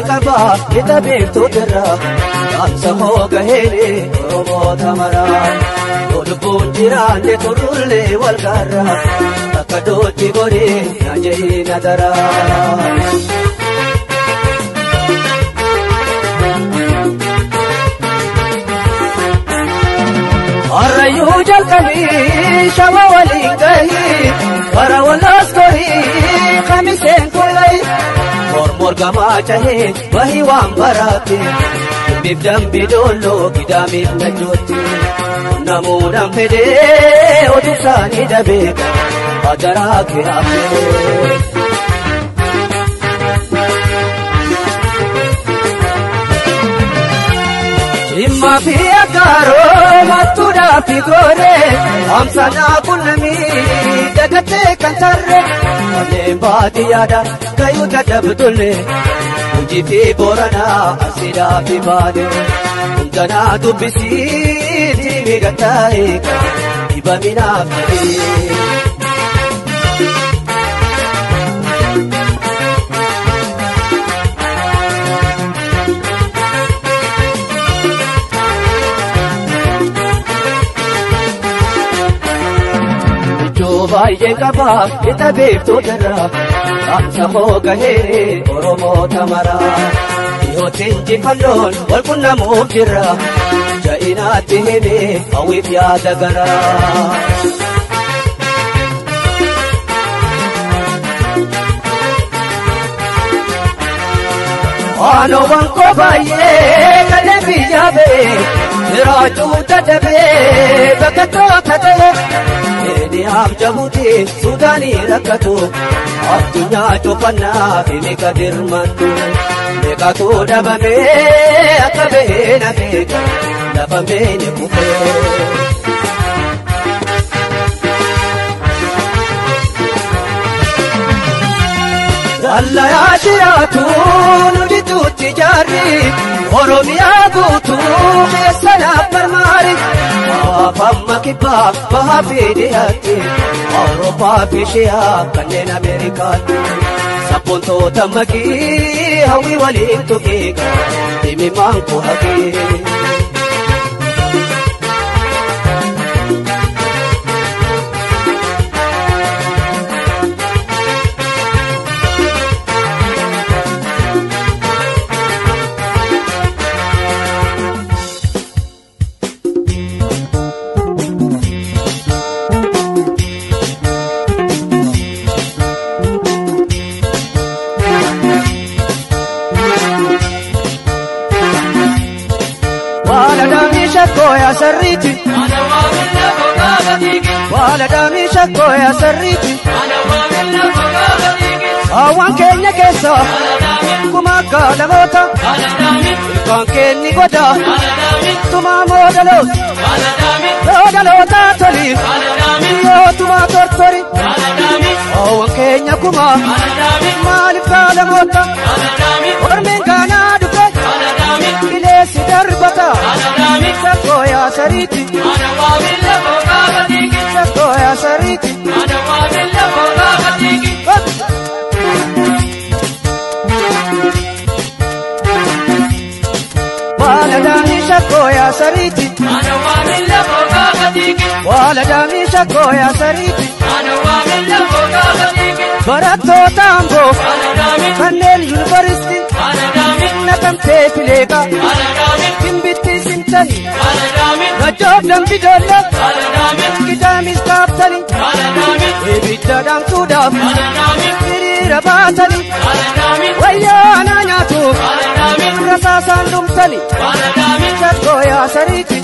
kaba ita beektu dirra Amsa hooga heele Oromoo tamaraan Lubbuun jiraanne turullee wal garra Akka dootti godhee na jehii na daraa Arrayyuu jalqabii shama waliin gahii Bara walaas gorii kamiseen kullay Mormor gamaa chahee bahii waan baraate Bif dambi dolloo gidaamiif na jootti Namuudhaan fedhee otusaanii dabeeka Adaraa kee hafee Imma fi akaaroo mattuudhaa fi gooree Amsanaa qunnamii dagatee kan tarree Kanneen baadiyyaadha kayuu dadhabdullee Hojii fi booranaa asiidhaa fi baadee Hundanaa dubbisiitii miidhagtaa'ee Dhibaminaaf ta'ee Baay'ee qabaa ita beektu dirra Amsa hooga heere Oromoo tamaraa Dhihootiin jifannoon wal qunnamuuf jirra Ja'inaatti himee hawwiif yaada garaa Waanoowwan koo baay'ee kanneen biyya ba'e Jiraachuu dadhabee bakka tokko ta'e Niyaaf jabuuti Suudaanii rakkatu Addunyaa cufannaa fi meeqa dirmatu Meeqatu dhabamee akka bahee na beeka Lafa meene kufee Wallayaa shiraatu nuti tuutti jaarri Oromiyaa guutuu keessanaaf barmaari Afamma kibbaa bahaa fi dhiyaatti Awurooppaa fi shiyaa kanneen Ameerikaatti Sabboontoota magii hawwii waliin tuqiiqa Dhimimaan koo haqee Koya sarriti Wala damisha koya sarriti Awan kenya keessa Kumaka lamota Ilkaan kenni goda Tuma modalota toli Yoo tuma tortori Awan kenya kuma Malika lamota Ormen kana duke Bilesi darbata Sakoya sariti Sakoya sariti Wala damisha koya sariti Wala damisha koya sariti Baratto tambo Kanneen University Nakamtee fileeka Kimbitti simtani Najoof lambi dolla Kitaamis kaaftani Ebidda dhaamtuudhaaf hiriira baatani Wayyaana nyaatuuf rasaasaan dhumtani Sakkooyaa sariiti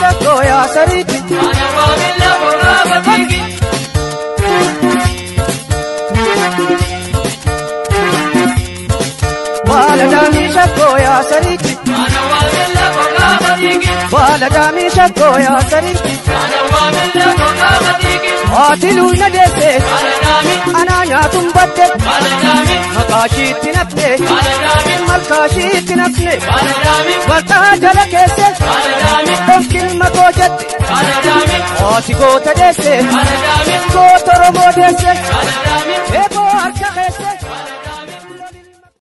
Sakkooyaa sariiti Wala damisha koya sariti Wala damisha koya sariti Atilu na dese Ananya tumbate Makashi tinapne Malkashi tinapne Wata jala kese Tonkil makojate Ati gota dese Gota romo dese